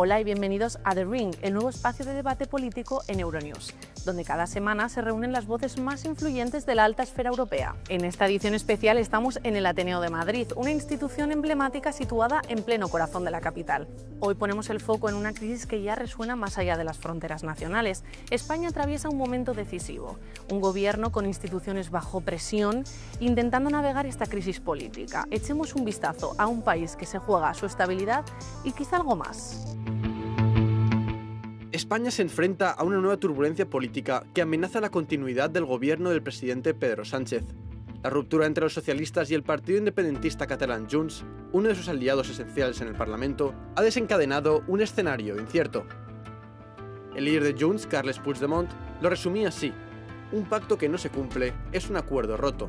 Hola y bienvenidos a The Ring, el nuevo espacio de debate político en Euronews, donde cada semana se reúnen las voces más influyentes de la alta esfera europea. En esta edición especial estamos en el Ateneo de Madrid, una institución emblemática situada en pleno corazón de la capital. Hoy ponemos el foco en una crisis que ya resuena más allá de las fronteras nacionales. España atraviesa un momento decisivo, un gobierno con instituciones bajo presión, intentando navegar esta crisis política. Echemos un vistazo a un país que se juega su estabilidad y quizá algo más. España se enfrenta a una nueva turbulencia política que amenaza la continuidad del gobierno del presidente Pedro Sánchez. La ruptura entre los socialistas y el partido independentista catalán Junts, uno de sus aliados esenciales en el Parlamento, ha desencadenado un escenario incierto. El líder de Junts, Carles Puigdemont, lo resumía así: un pacto que no se cumple es un acuerdo roto.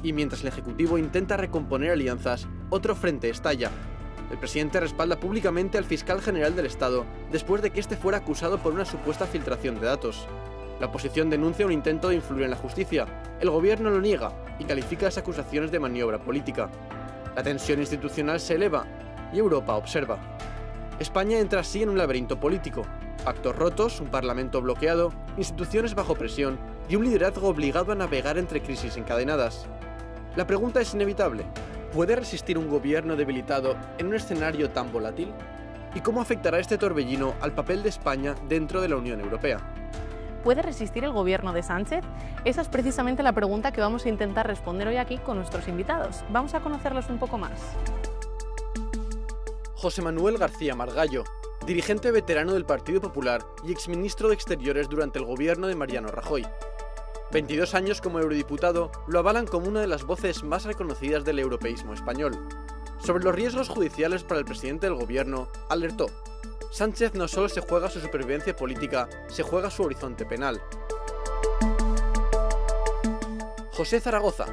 Y mientras el Ejecutivo intenta recomponer alianzas, otro frente estalla. El presidente respalda públicamente al fiscal general del Estado después de que este fuera acusado por una supuesta filtración de datos. La oposición denuncia un intento de influir en la justicia, el gobierno lo niega y califica las acusaciones de maniobra política. La tensión institucional se eleva y Europa observa. España entra así en un laberinto político: pactos rotos, un parlamento bloqueado, instituciones bajo presión y un liderazgo obligado a navegar entre crisis encadenadas. La pregunta es inevitable: ¿puede resistir un gobierno debilitado en un escenario tan volátil? ¿Y cómo afectará este torbellino al papel de España dentro de la Unión Europea? ¿Puede resistir el gobierno de Sánchez? Esa es precisamente la pregunta que vamos a intentar responder hoy aquí con nuestros invitados. Vamos a conocerlos un poco más. José Manuel García Margallo, dirigente veterano del Partido Popular y exministro de Exteriores durante el gobierno de Mariano Rajoy. 22 años como eurodiputado lo avalan como una de las voces más reconocidas del europeísmo español. Sobre los riesgos judiciales para el presidente del gobierno, alertó: Sánchez no solo se juega su supervivencia política, se juega su horizonte penal. José Zaragoza,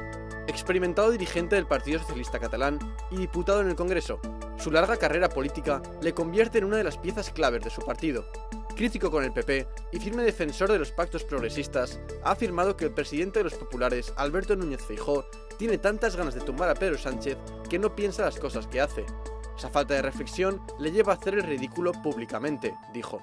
experimentado dirigente del Partido Socialista Catalán y diputado en el Congreso. Su larga carrera política le convierte en una de las piezas claves de su partido. Crítico con el PP y firme defensor de los pactos progresistas, ha afirmado que el presidente de los populares, Alberto Núñez Feijóo, tiene tantas ganas de tumbar a Pedro Sánchez que no piensa las cosas que hace. Esa falta de reflexión le lleva a hacer el ridículo públicamente, dijo.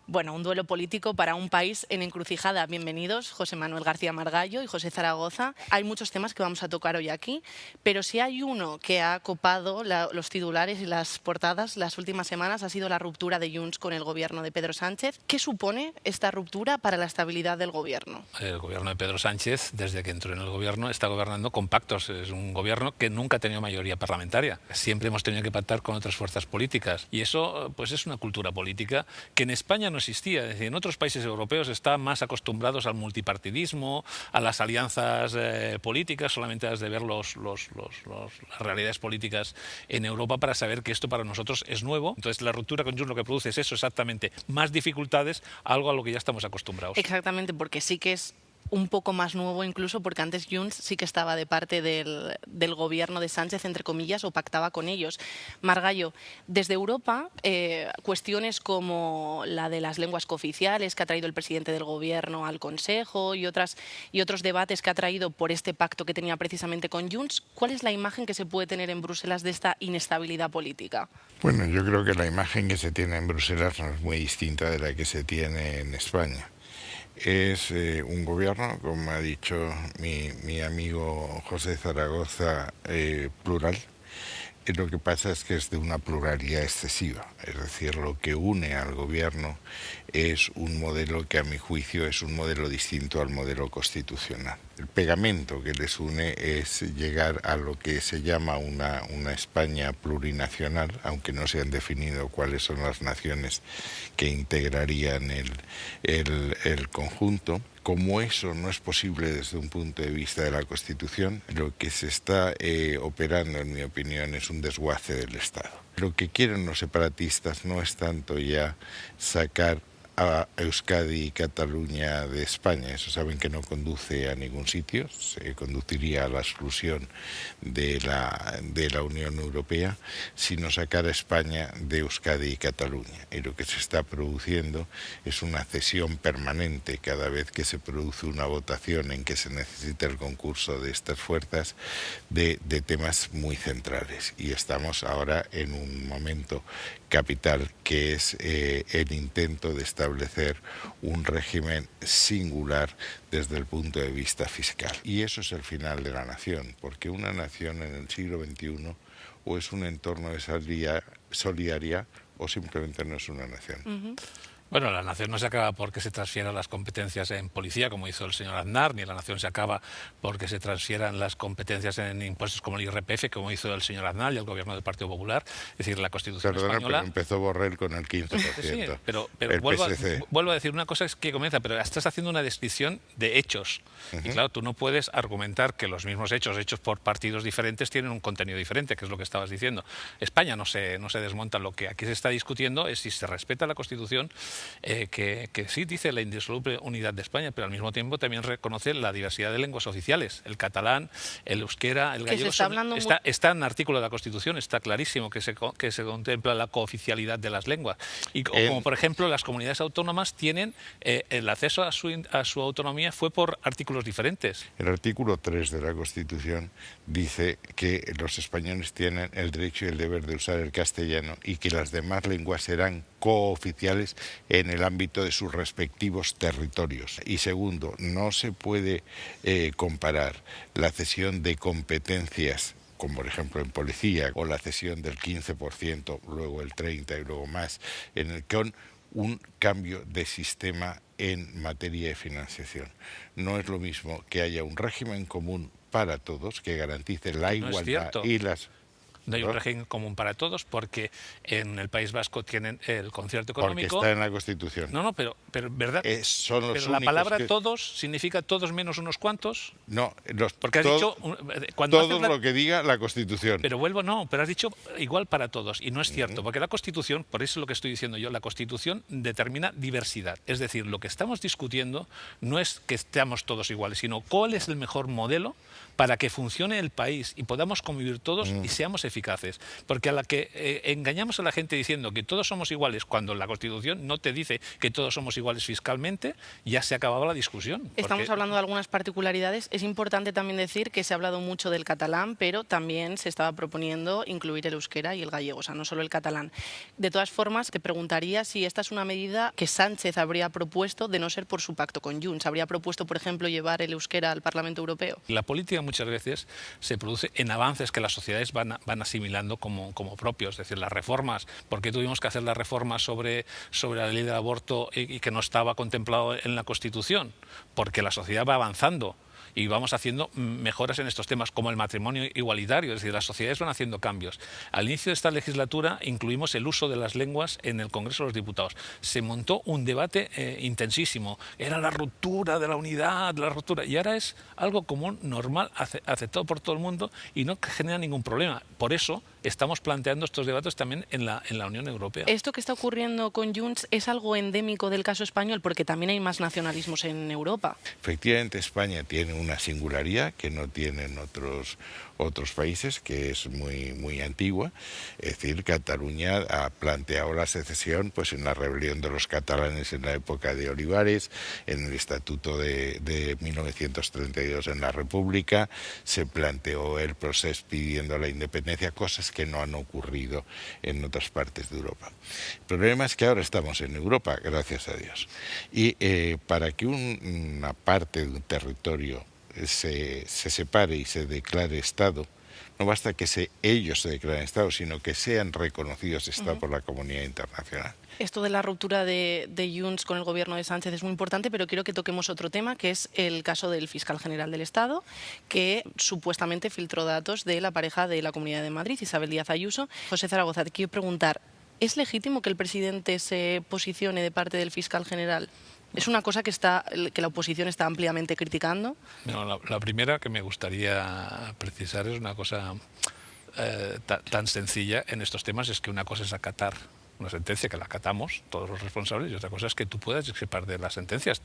Bueno, un duelo político para un país en encrucijada. Bienvenidos, José Manuel García Margallo y José Zaragoza. Hay muchos temas que vamos a tocar hoy aquí, pero si hay uno que ha copado los titulares y las portadas las últimas semanas, ha sido la ruptura de Junts con el gobierno de Pedro Sánchez. ¿Qué supone esta ruptura para la estabilidad del gobierno? El gobierno de Pedro Sánchez, desde que entró en el gobierno, está gobernando con pactos. Es un gobierno que nunca ha tenido mayoría parlamentaria. Siempre hemos tenido que pactar con otras fuerzas políticas. Y eso pues es una cultura política que en España no existía. Es decir, en otros países europeos están más acostumbrados al multipartidismo, a las alianzas políticas. Solamente has de ver las realidades políticas en Europa para saber que esto para nosotros es nuevo. Entonces la ruptura con Junts lo que produce es eso exactamente: más dificultades, algo a lo que ya estamos acostumbrados. Exactamente, porque sí que es un poco más nuevo incluso, porque antes Junts sí que estaba de parte del gobierno de Sánchez, entre comillas, o pactaba con ellos. Margallo, desde Europa, cuestiones como la de las lenguas cooficiales que ha traído el presidente del gobierno al Consejo y otros debates que ha traído por este pacto que tenía precisamente con Junts, ¿cuál es la imagen que se puede tener en Bruselas de esta inestabilidad política? Bueno, yo creo que la imagen que se tiene en Bruselas no es muy distinta de la que se tiene en España. Es un gobierno, como ha dicho mi amigo José Zaragoza, plural. Lo que pasa es que es de una pluralidad excesiva. Es decir, lo que une al gobierno es un modelo que a mi juicio es un modelo distinto al modelo constitucional. El pegamento que les une es llegar a lo que se llama una España plurinacional, aunque no se han definido cuáles son las naciones que integrarían el conjunto. Como eso no es posible desde un punto de vista de la Constitución, lo que se está operando, en mi opinión, es un desguace del Estado. Lo que quieren los separatistas no es tanto ya sacar a Euskadi y Cataluña de España. Eso saben que no conduce a ningún sitio, se conduciría a la exclusión de la Unión Europea, sino sacar a España de Euskadi y Cataluña. Y lo que se está produciendo es una cesión permanente cada vez que se produce una votación en que se necesita el concurso de estas fuerzas de temas muy centrales. Y estamos ahora en un momento capital, que es el intento de establecer un régimen singular desde el punto de vista fiscal. Y eso es el final de la nación, porque una nación en el siglo XXI o es un entorno de solidaria o simplemente no es una nación. Bueno, la nación no se acaba porque se transfieran las competencias en policía, como hizo el señor Aznar, ni la nación se acaba porque se transfieran las competencias en impuestos como el IRPF, como hizo el señor Aznar y el gobierno del Partido Popular. Es decir, la Constitución española... Pero empezó Borrell con el 15%. Sí, pero vuelvo a decir, una cosa es que comienza, pero estás haciendo una descripción de hechos. Y claro, tú no puedes argumentar que los mismos hechos por partidos diferentes tienen un contenido diferente, que es lo que estabas diciendo. España no se desmonta. Lo que aquí se está discutiendo es si se respeta la Constitución, que sí dice la indisoluble unidad de España, pero al mismo tiempo también reconoce la diversidad de lenguas oficiales. El catalán, el euskera, el gallego. Está en el artículo de la Constitución, está clarísimo que se contempla la cooficialidad de las lenguas. Y como por ejemplo las comunidades autónomas tienen el acceso a su autonomía fue por artículos diferentes. El artículo 3 de la Constitución dice que los españoles tienen el derecho y el deber de usar el castellano y que las demás lenguas serán cooficiales en el ámbito de sus respectivos territorios. Y segundo, no se puede comparar la cesión de competencias, como por ejemplo en policía, o la cesión del 15%, luego el 30% y luego más, con un cambio de sistema en materia de financiación. No es lo mismo que haya un régimen común para todos que garantice la igualdad y las... No hay un régimen común para todos porque en el País Vasco tienen el concierto económico. Porque está en la Constitución. No, pero ¿verdad? Son los pero la palabra todos significa todos menos unos cuantos. No, porque has dicho cuando todos lo que diga la Constitución. Pero pero has dicho igual para todos y no es cierto, porque la Constitución, por eso es lo que estoy diciendo yo, la Constitución determina diversidad. Es decir, lo que estamos discutiendo no es que estemos todos iguales, sino cuál es el mejor modelo para que funcione el país y podamos convivir todos y seamos eficaces. Porque a la que engañamos a la gente diciendo que todos somos iguales, cuando la Constitución no te dice que todos somos iguales fiscalmente, ya se ha acabado la discusión. Estamos hablando de algunas particularidades. Es importante también decir que se ha hablado mucho del catalán, pero también se estaba proponiendo incluir el euskera y el gallego, o sea, no solo el catalán. De todas formas, te preguntaría si esta es una medida que Sánchez habría propuesto de no ser por su pacto con Junts. ¿Habría propuesto, por ejemplo, llevar el euskera al Parlamento Europeo? La política muchas veces se produce en avances que las sociedades van asimilando como propios, es decir, las reformas. ¿Por qué tuvimos que hacer la reforma sobre la ley del aborto y que no estaba contemplado en la Constitución? Porque la sociedad va avanzando y vamos haciendo mejoras en estos temas, como el matrimonio igualitario, es decir, las sociedades van haciendo cambios. Al inicio de esta legislatura incluimos el uso de las lenguas en el Congreso de los Diputados. Se montó un debate intensísimo, era la ruptura de la unidad, y ahora es algo común, normal, aceptado por todo el mundo y no genera ningún problema. Por eso estamos planteando estos debates también en la Unión Europea. ¿Esto que está ocurriendo con Junts es algo endémico del caso español? Porque también hay más nacionalismos en Europa. Efectivamente, España tiene una singularidad que no tienen otros países, que es muy antigua. Es decir, Cataluña ha planteado la secesión pues en la rebelión de los catalanes en la época de Olivares, en el Estatuto de 1932 en la República, se planteó el proceso pidiendo la independencia, cosas que no han ocurrido en otras partes de Europa. El problema es que ahora estamos en Europa, gracias a Dios, y para que una parte de un territorio se separe y se declare Estado, no basta que ellos se declaren Estado, sino que sean reconocidos Estado por la comunidad internacional. Esto de la ruptura de Junts con el gobierno de Sánchez es muy importante, pero quiero que toquemos otro tema, que es el caso del fiscal general del Estado, que supuestamente filtró datos de la pareja de la Comunidad de Madrid, Isabel Díaz Ayuso. José Zaragoza, te quiero preguntar, ¿es legítimo que el presidente se posicione de parte del fiscal general? ¿Es una cosa que la oposición está ampliamente criticando? No, la primera que me gustaría precisar es una cosa tan sencilla en estos temas, es que una cosa es acatar una sentencia que la acatamos todos los responsables, y otra cosa es que tú puedas discrepar de las sentencias.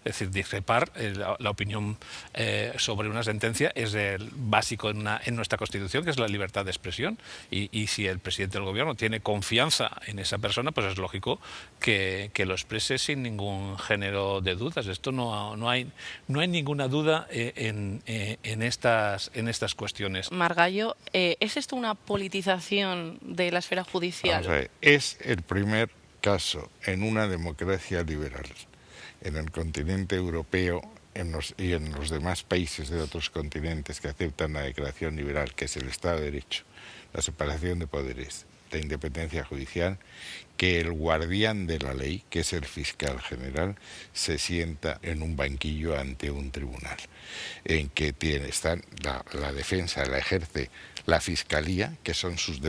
Es decir, discrepar, la opinión sobre una sentencia es el básico en nuestra Constitución, que es la libertad de expresión, y si el presidente del gobierno tiene confianza en esa persona, pues es lógico que lo exprese sin ningún género de dudas. Esto no hay ninguna duda en estas cuestiones. Margallo, ¿es esto una politización de la esfera judicial? Vamos a ver, es el primer caso en una democracia liberal en el continente europeo y en los demás países de otros continentes que aceptan la declaración liberal, que es el Estado de Derecho, la separación de poderes, la independencia judicial, que el guardián de la ley, que es el fiscal general, se sienta en un banquillo ante un tribunal, en que están la defensa, la ejerce la fiscalía, que son sus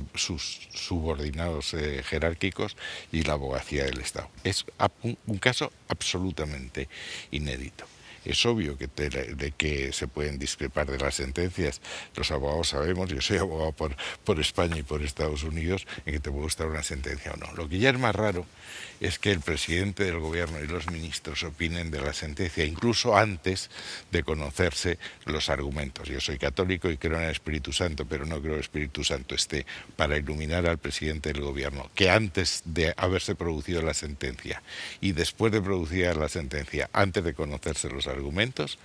subordinados jerárquicos, y la abogacía del Estado. Es un caso absolutamente inédito. Es obvio de que se pueden discrepar de las sentencias. Los abogados sabemos, yo soy abogado por España y por Estados Unidos, en que te puede gustar una sentencia o no. Lo que ya es más raro es que el presidente del gobierno y los ministros opinen de la sentencia, incluso antes de conocerse los argumentos. Yo soy católico y creo en el Espíritu Santo, pero no creo que el Espíritu Santo esté para iluminar al presidente del gobierno, que antes de haberse producido la sentencia y después de producida la sentencia, antes de conocerse los argumentos,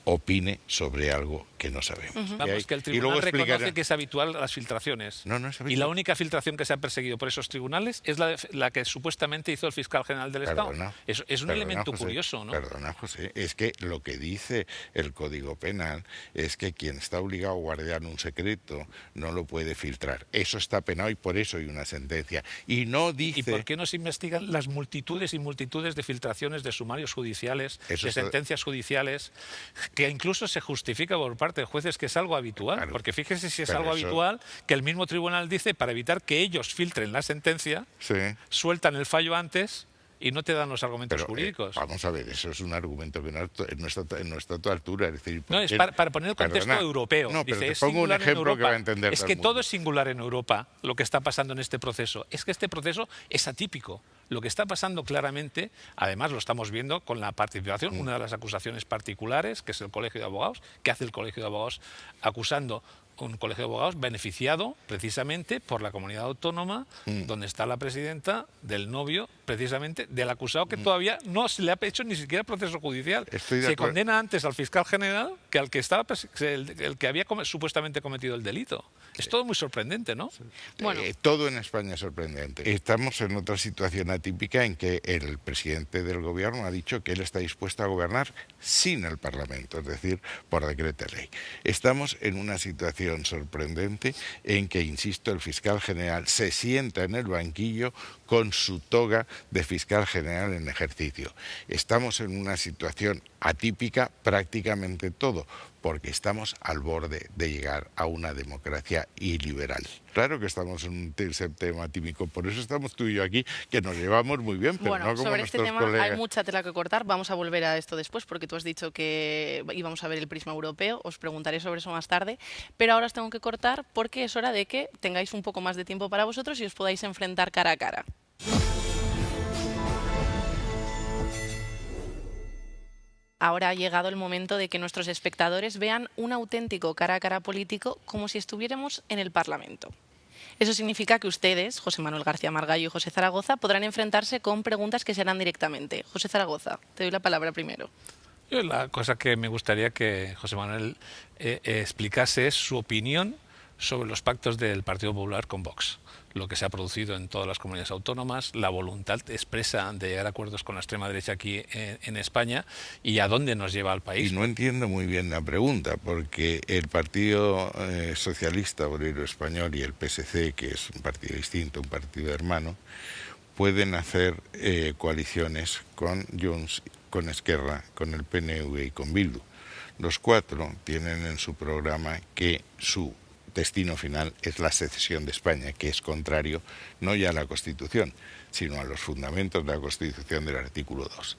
opine sobre algo que no sabemos. Vamos, que el tribunal reconoce que es habitual las filtraciones. No es habitual. Y la única filtración que se ha perseguido por esos tribunales es la que supuestamente hizo el fiscal general del Estado. Es un elemento José, curioso, ¿no? Perdona, José, es que lo que dice el Código Penal es que quien está obligado a guardar un secreto no lo puede filtrar. Eso está penado y por eso hay una sentencia. Y no dice... ¿Y por qué no se investigan las multitudes y multitudes de filtraciones de sumarios judiciales, sentencias judiciales, que incluso se justifica por parte de jueces que es algo habitual? Claro, porque fíjese si es algo habitual que el mismo tribunal dice, para evitar que ellos filtren la sentencia, sueltan el fallo antes y no te dan los argumentos jurídicos. Vamos a ver, eso es un argumento que no está a tu altura. Es decir, no, es para poner el contexto europeo. No, pero dice, te pongo un ejemplo que va a entender es que todo es singular en Europa, lo que está pasando en este proceso. Es que este proceso es atípico. Lo que está pasando claramente, además lo estamos viendo con la participación, una de las acusaciones particulares, que es el Colegio de Abogados, que hace el Colegio de Abogados acusando un colegio de abogados beneficiado precisamente por la comunidad autónoma donde está la presidenta del novio precisamente del acusado, que todavía no se le ha hecho ni siquiera proceso judicial. Se condena antes al fiscal general que al que estaba el que había supuestamente cometido el delito. Es todo muy sorprendente, ¿no? Bueno. Todo en España es sorprendente. Estamos en otra situación atípica en que el presidente del gobierno ha dicho que él está dispuesto a gobernar sin el Parlamento, es decir, por decreto de ley. Estamos en una situación sorprendente en que, insisto, el fiscal general se sienta en el banquillo con su toga de fiscal general en ejercicio. Estamos en una situación atípica prácticamente todo, porque estamos al borde de llegar a una democracia iliberal. Claro que estamos en un tema atípico, por eso estamos tú y yo aquí, que nos llevamos muy bien, pero bueno, no como sobre este tema colegas. Hay mucha tela que cortar, vamos a volver a esto después, porque tú has dicho que íbamos a ver el prisma europeo, os preguntaré sobre eso más tarde, pero ahora os tengo que cortar porque es hora de que tengáis un poco más de tiempo para vosotros y os podáis enfrentar cara a cara. Ahora ha llegado el momento de que nuestros espectadores vean un auténtico cara a cara político como si estuviéramos en el Parlamento. Eso significa que ustedes, José Manuel García Margallo y José Zaragoza, podrán enfrentarse con preguntas que se harán directamente. José Zaragoza, te doy la palabra primero. Yo la cosa que me gustaría que José Manuel explicase es su opinión sobre los pactos del Partido Popular con Vox, lo que se ha producido en todas las comunidades autónomas, la voluntad expresa de llegar a acuerdos con la extrema derecha aquí en España y a dónde nos lleva el país. Y no entiendo muy bien la pregunta, porque el Partido Socialista Obrero Español y el PSC, que es un partido distinto, un partido hermano, pueden hacer coaliciones con Junts, con Esquerra, con el PNV y con Bildu. Los cuatro tienen en su programa que su destino final es la secesión de España, que es contrario no ya a la Constitución, sino a los fundamentos de la Constitución del artículo 2.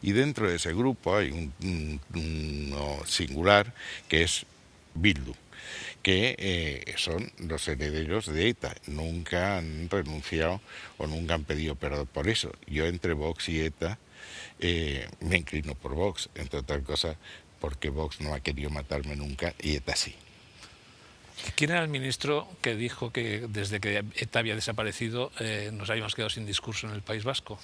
Y dentro de ese grupo hay uno singular, que es Bildu, que son los herederos de ETA. Nunca han renunciado o nunca han pedido perdón por eso. Yo entre Vox y ETA me inclino por Vox, entre otras cosas porque Vox no ha querido matarme nunca y ETA sí. ¿Quién era el ministro que dijo que desde que ETA había desaparecido nos habíamos quedado sin discurso en el País Vasco?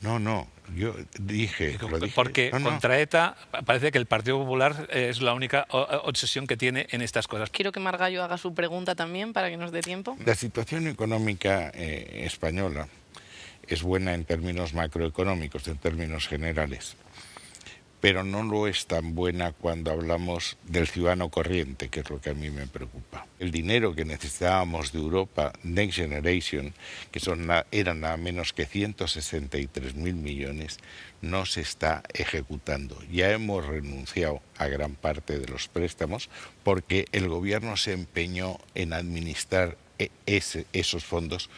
No, yo dije... Porque contra ETA parece que el Partido Popular es la única obsesión que tiene en estas cosas. Quiero que Margallo haga su pregunta también para que nos dé tiempo. La situación económica española es buena en términos macroeconómicos, en términos generales, pero no lo es tan buena cuando hablamos del ciudadano corriente, que es lo que a mí me preocupa. El dinero que necesitábamos de Europa, Next Generation, que eran nada menos que 163.000 millones, no se está ejecutando. Ya hemos renunciado a gran parte de los préstamos porque el gobierno se empeñó en administrar esos fondos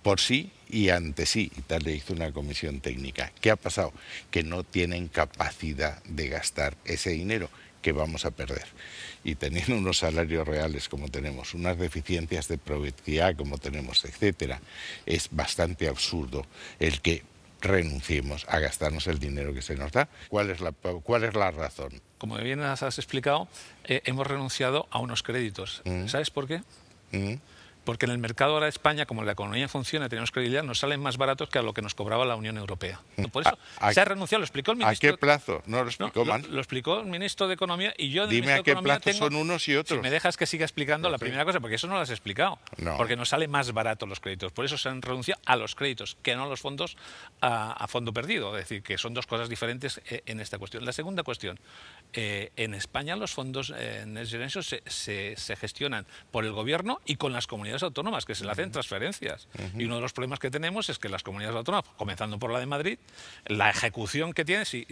por sí y ante sí, y tal le hizo una comisión técnica. ¿Qué ha pasado? Que no tienen capacidad de gastar ese dinero que vamos a perder. Y teniendo unos salarios reales como tenemos, unas deficiencias de productividad como tenemos, etcétera, es bastante absurdo el que renunciemos a gastarnos el dinero que se nos da. ¿Cuál es la razón? Como bien has explicado, hemos renunciado a unos créditos. ¿Sabes por qué? Porque en el mercado ahora de España, como la economía funciona, tenemos credibilidad, nos salen más baratos que a lo que nos cobraba la Unión Europea. Por eso se ha renunciado, lo explicó el ministro. ¿A qué plazo? No lo explicó mal. Lo explicó el ministro de Economía y yo... Dime a qué plazo son unos y otros. Si me dejas que siga explicando la primera cosa, porque eso no lo has explicado. No. Porque nos sale más barato los créditos. Por eso se han renunciado a los créditos, que no a los fondos a fondo perdido. Es decir, que son dos cosas diferentes en esta cuestión. La segunda cuestión, en España los fondos Next Generation se gestionan por el gobierno y con las comunidades autónomas, que se le hacen transferencias. Y uno de los problemas que tenemos es que las comunidades autónomas, comenzando por la de Madrid, la ejecución que tiene, si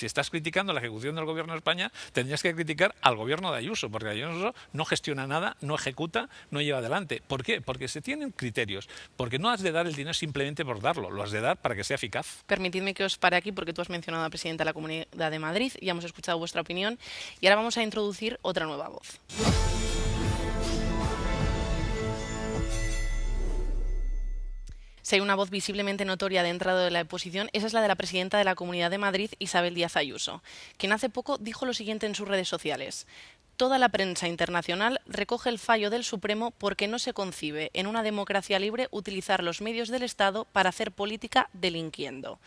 estás criticando la ejecución del gobierno de España, tendrías que criticar al gobierno de Ayuso, porque Ayuso no gestiona nada, no ejecuta, no lleva adelante. ¿Por qué? Porque se tienen criterios, porque no has de dar el dinero simplemente por darlo, lo has de dar para que sea eficaz. Permitidme que os pare aquí porque tú has mencionado a la presidenta de la Comunidad de Madrid, ya hemos escuchado vuestra opinión y ahora vamos a introducir otra nueva voz. Si hay una voz visiblemente notoria dentro de la oposición, esa es la de la presidenta de la Comunidad de Madrid, Isabel Díaz Ayuso, quien hace poco dijo lo siguiente en sus redes sociales. Toda la prensa internacional recoge el fallo del Supremo porque no se concibe en una democracia libre utilizar los medios del Estado para hacer política delinquiendo.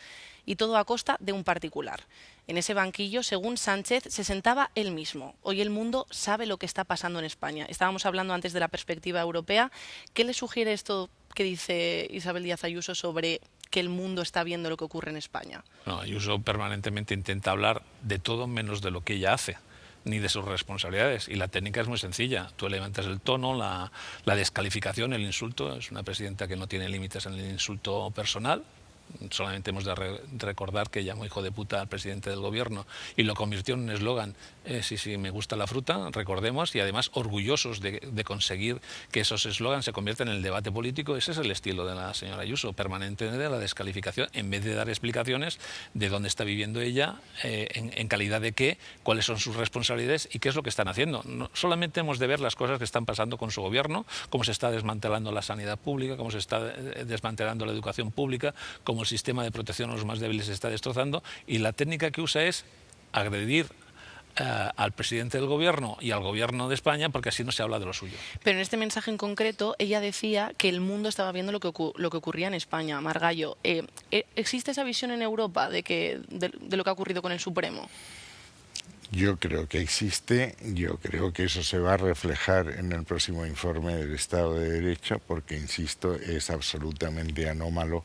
Y todo a costa de un particular. En ese banquillo, según Sánchez, se sentaba él mismo. Hoy el mundo sabe lo que está pasando en España. Estábamos hablando antes de la perspectiva europea. ¿Qué le sugiere esto que dice Isabel Díaz Ayuso sobre que el mundo está viendo lo que ocurre en España? No, Ayuso permanentemente intenta hablar de todo menos de lo que ella hace, ni de sus responsabilidades. Y la técnica es muy sencilla. Tú levantas el tono, la descalificación, el insulto. Es una presidenta que no tiene límites en el insulto personal. Solamente hemos de recordar que llamó hijo de puta al presidente del gobierno y lo convirtió en un eslogan. Sí, me gusta la fruta, recordemos, y además orgullosos de conseguir que esos eslogans se conviertan en el debate político. Ese es el estilo de la señora Ayuso, permanentemente la descalificación, en vez de dar explicaciones de dónde está viviendo ella, en calidad de qué, cuáles son sus responsabilidades y qué es lo que están haciendo. No, solamente hemos de ver las cosas que están pasando con su gobierno, cómo se está desmantelando la sanidad pública, cómo se está desmantelando la educación pública, cómo el sistema de protección a los más débiles se está destrozando, y la técnica que usa es agredir al presidente del gobierno y al gobierno de España, porque así no se habla de lo suyo. Pero en este mensaje en concreto, ella decía que el mundo estaba viendo lo que ocurría en España. Margallo, ¿existe esa visión en Europa de lo que ha ocurrido con el Supremo? Yo creo que existe, yo creo que eso se va a reflejar en el próximo informe del Estado de Derecho, porque, insisto, es absolutamente anómalo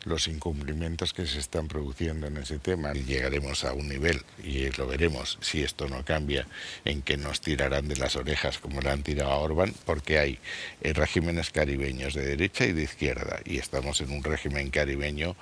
los incumplimientos que se están produciendo en ese tema. Llegaremos a un nivel, y lo veremos si esto no cambia, en que nos tirarán de las orejas como le han tirado a Orbán, porque hay regímenes caribeños de derecha y de izquierda, y estamos en un régimen caribeño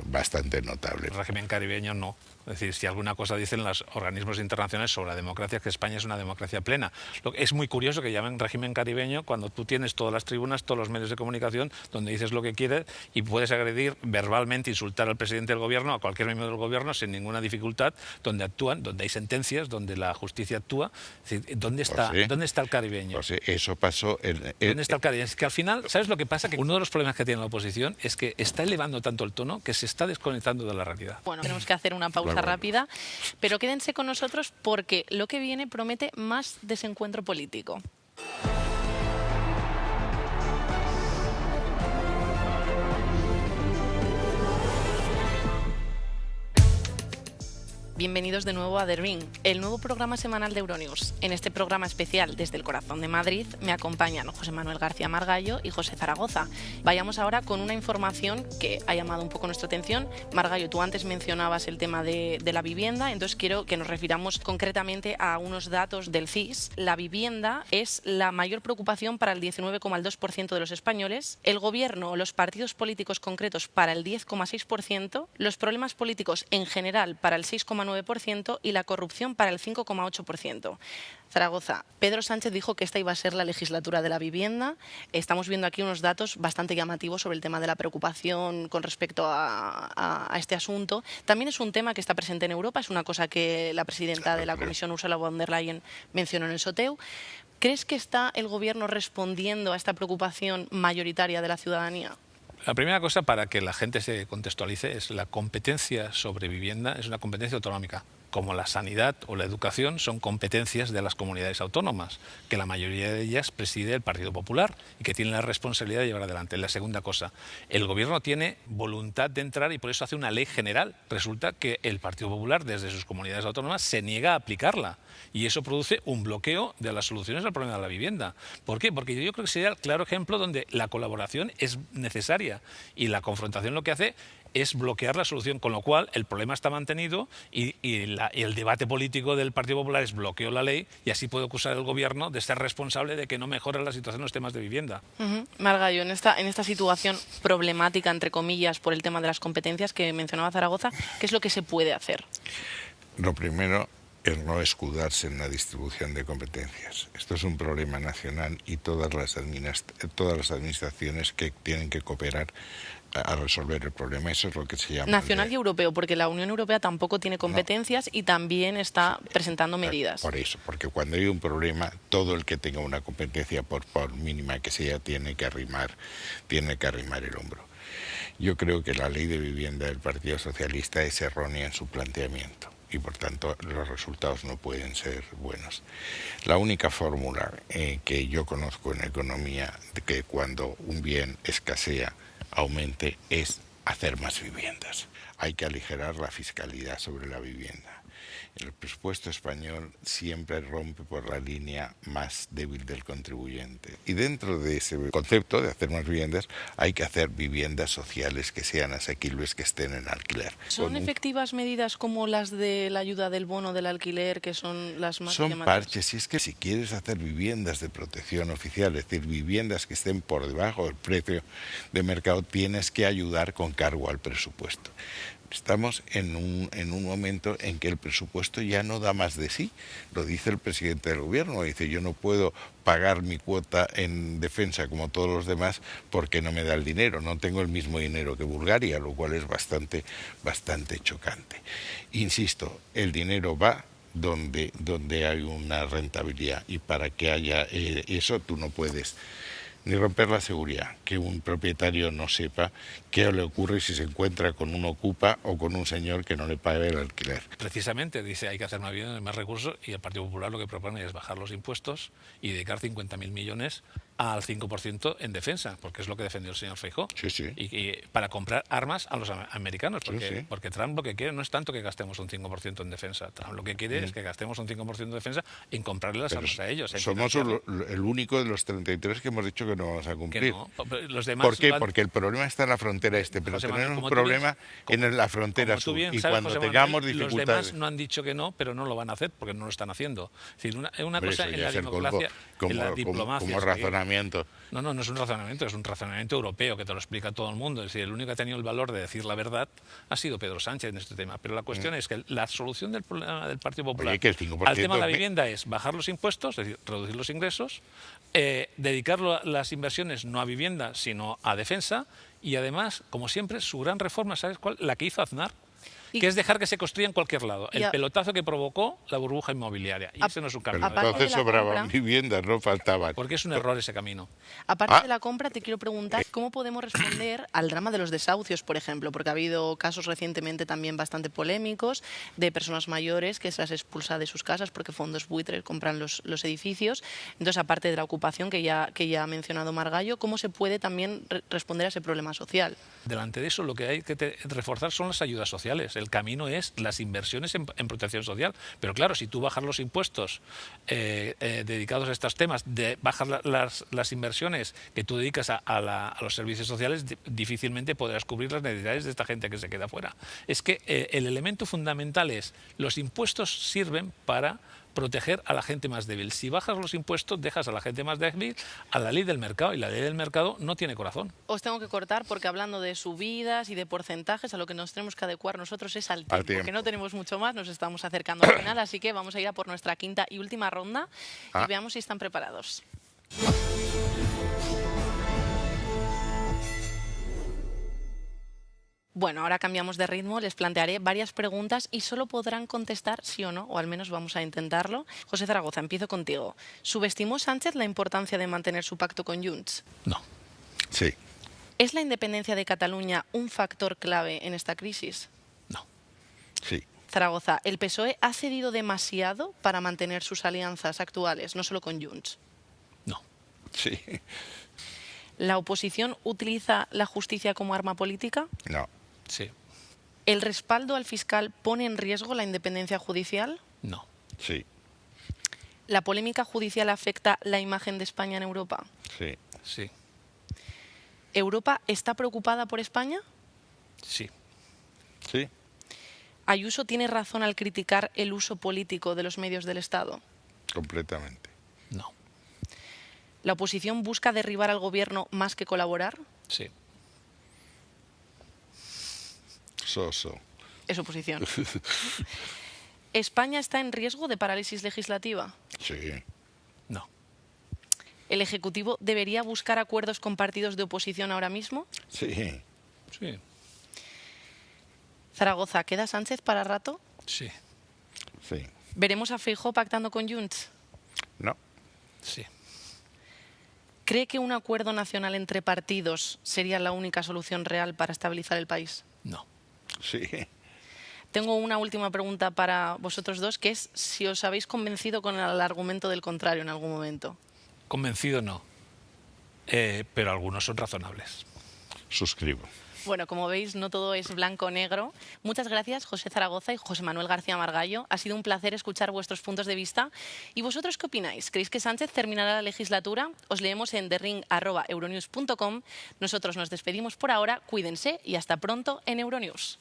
bastante notable. El régimen caribeño no. Es decir, si alguna cosa dicen las los organismos internacionales sobre la democracia es que España es una democracia plena. Es muy curioso que llamen régimen caribeño cuando tú tienes todas las tribunas, todos los medios de comunicación, donde dices lo que quieres y puedes agredir verbalmente, insultar al presidente del gobierno, a cualquier miembro del gobierno sin ninguna dificultad, donde actúan, donde hay sentencias, donde la justicia actúa. Es decir, ¿dónde está el caribeño? Eso pasó. ¿Dónde está el caribeño? Es que al final, ¿sabes lo que pasa? Que uno de los problemas que tiene la oposición es que está elevando tanto el tono que se está desconectando de la realidad. Bueno, tenemos que hacer una pausa rápida, pero quédense con nosotros porque lo que viene promete más desencuentro político. Bienvenidos de nuevo a The Ring, el nuevo programa semanal de Euronews. En este programa especial desde el corazón de Madrid me acompañan José Manuel García Margallo y José Zaragoza. Vayamos ahora con una información que ha llamado un poco nuestra atención. Margallo, tú antes mencionabas el tema de la vivienda, entonces quiero que nos refiramos concretamente a unos datos del CIS. La vivienda es la mayor preocupación para el 19,2% de los españoles, el gobierno o los partidos políticos concretos para el 10,6%, los problemas políticos en general para el 6,9% y la corrupción para el 5,8%. Zaragoza, Pedro Sánchez dijo que esta iba a ser la legislatura de la vivienda. Estamos viendo aquí unos datos bastante llamativos sobre el tema de la preocupación con respecto a este asunto. También es un tema que está presente en Europa, es una cosa que la presidenta de la Comisión, Ursula von der Leyen, mencionó en el Soteu. ¿Crees que está el gobierno respondiendo a esta preocupación mayoritaria de la ciudadanía? La primera cosa, para que la gente se contextualice, es la competencia sobre vivienda, es una competencia autonómica. Como la sanidad o la educación son competencias de las comunidades autónomas, que la mayoría de ellas preside el Partido Popular y que tienen la responsabilidad de llevar adelante. La segunda cosa, el gobierno tiene voluntad de entrar y por eso hace una ley general. Resulta que el Partido Popular, desde sus comunidades autónomas, se niega a aplicarla y eso produce un bloqueo de las soluciones al problema de la vivienda. ¿Por qué? Porque yo creo que sería el claro ejemplo donde la colaboración es necesaria y la confrontación lo que hace es bloquear la solución, con lo cual el problema está mantenido y el debate político del Partido Popular es bloqueo la ley y así puede acusar el gobierno de ser responsable de que no mejore la situación en los temas de vivienda. Margallo, en esta situación problemática, entre comillas, por el tema de las competencias que mencionaba Zaragoza, ¿qué es lo que se puede hacer? Lo primero es no escudarse en la distribución de competencias. Esto es un problema nacional y todas las administraciones que tienen que cooperar a resolver el problema. Eso es lo que se llama nacional y europeo, porque la Unión Europea tampoco tiene competencias y también está presentando medidas. Por eso, porque cuando hay un problema, todo el que tenga una competencia, por mínima que sea, tiene que arrimar el hombro. Yo creo que la ley de vivienda del Partido Socialista es errónea en su planteamiento y por tanto los resultados no pueden ser buenos. La única fórmula que yo conozco en economía de que cuando un bien escasea aumente es hacer más viviendas. Hay que aligerar la fiscalidad sobre la vivienda. El presupuesto español siempre rompe por la línea más débil del contribuyente. Y dentro de ese concepto de hacer más viviendas, hay que hacer viviendas sociales que sean asequibles, que estén en alquiler. ¿Son efectivas medidas como las de la ayuda del bono del alquiler, que son las más llamativas? Son parches. Y es que si quieres hacer viviendas de protección oficial, es decir, viviendas que estén por debajo del precio de mercado, tienes que ayudar con cargo al presupuesto. Estamos en un momento en que el presupuesto ya no da más de sí. Lo dice el presidente del gobierno, dice: yo no puedo pagar mi cuota en defensa como todos los demás porque no me da el dinero, no tengo el mismo dinero que Bulgaria, lo cual es bastante chocante. Insisto, el dinero va donde hay una rentabilidad y para que haya eso tú no puedes ni romper la seguridad, que un propietario no sepa qué le ocurre si se encuentra con un ocupa o con un señor que no le pague el alquiler. Precisamente dice hay que hacer una vivienda de más recursos y el Partido Popular lo que propone es bajar los impuestos y dedicar 50.000 millones al 5% en defensa, porque es lo que defendió el señor Feijóo. Sí, sí. Y para comprar armas a los americanos, porque, sí. porque Trump lo que quiere no es tanto que gastemos un 5% en defensa. Trump lo que quiere es que gastemos un 5% en defensa en comprarle las armas a ellos. Somos el único de los 33 que hemos dicho que no vamos a cumplir. No, los demás ¿por qué? Porque el problema está en la frontera pero José tenemos Manuel, un problema en la frontera sur. Bien, y sabes, cuando José tengamos Manuel, dificultades... Los demás no han dicho que no, pero no lo van a hacer porque no lo están haciendo. Es decir, una cosa en la democracia, en la diplomacia... Como razonamiento razonamiento. No, no es un razonamiento, es un razonamiento europeo que te lo explica todo el mundo. Es decir, el único que ha tenido el valor de decir la verdad ha sido Pedro Sánchez en este tema. Pero la cuestión es que la solución del problema del Partido Popular Oye, que el 5% al tema de la vivienda es bajar los impuestos, es decir, reducir los ingresos, dedicarlo a las inversiones no a vivienda, sino a defensa, y además, como siempre, su gran reforma, ¿sabes cuál? La que hizo Aznar. Que es dejar que se construya en cualquier lado. El pelotazo que provocó la burbuja inmobiliaria. Y ese no es un camino. Pero entonces sobraban viviendas, no faltaban. Porque es un error ese camino. Aparte de la compra, te quiero preguntar cómo podemos responder al drama de los desahucios, por ejemplo, porque ha habido casos recientemente también bastante polémicos de personas mayores que se las expulsa de sus casas porque fondos buitres compran los edificios. Entonces, aparte de la ocupación que ya ha mencionado Margallo, ¿cómo se puede también responder a ese problema social? Delante de eso, lo que hay que reforzar son las ayudas sociales. El camino es las inversiones en protección social. Pero claro, si tú bajas los impuestos dedicados a estos temas, bajas las inversiones que tú dedicas a los servicios sociales, difícilmente podrás cubrir las necesidades de esta gente que se queda fuera. Es que el elemento fundamental es los impuestos sirven para proteger a la gente más débil. Si bajas los impuestos, dejas a la gente más débil a la ley del mercado, y la ley del mercado no tiene corazón. Os tengo que cortar porque hablando de subidas y de porcentajes, a lo que nos tenemos que adecuar nosotros es al tiempo, porque no tenemos mucho más, nos estamos acercando al final, así que vamos a ir a por nuestra quinta y última ronda y veamos si están preparados. Bueno, ahora cambiamos de ritmo, les plantearé varias preguntas y solo podrán contestar sí o no, o al menos vamos a intentarlo. José Zaragoza, empiezo contigo. ¿Subestimó Sánchez la importancia de mantener su pacto con Junts? No. Sí. ¿Es la independencia de Cataluña un factor clave en esta crisis? No. Sí. Zaragoza, ¿el PSOE ha cedido demasiado para mantener sus alianzas actuales, no solo con Junts? No. Sí. ¿La oposición utiliza la justicia como arma política? No. Sí. ¿El respaldo al fiscal pone en riesgo la independencia judicial? No. Sí. ¿La polémica judicial afecta la imagen de España en Europa? Sí. Sí. ¿Europa está preocupada por España? Sí. Sí. ¿Ayuso tiene razón al criticar el uso político de los medios del Estado? Completamente. No. ¿La oposición busca derribar al gobierno más que colaborar? Sí. Soso. Es oposición. ¿España está en riesgo de parálisis legislativa? Sí. No. ¿El Ejecutivo debería buscar acuerdos con partidos de oposición ahora mismo? Sí. Sí. Zaragoza, ¿queda Sánchez para rato? Sí. Sí. ¿Veremos a Feijóo pactando con Junts? No. Sí. ¿Cree que un acuerdo nacional entre partidos sería la única solución real para estabilizar el país? No. Sí. Tengo una última pregunta para vosotros dos, que es si os habéis convencido con el argumento del contrario en algún momento. Convencido no. Pero algunos son razonables. Suscribo. Bueno, como veis, no todo es blanco o negro. Muchas gracias, José Zaragoza y José Manuel García Margallo. Ha sido un placer escuchar vuestros puntos de vista. ¿Y vosotros qué opináis? ¿Creéis que Sánchez terminará la legislatura? Os leemos en thering@euronews.com. Nosotros nos despedimos por ahora. Cuídense y hasta pronto en Euronews.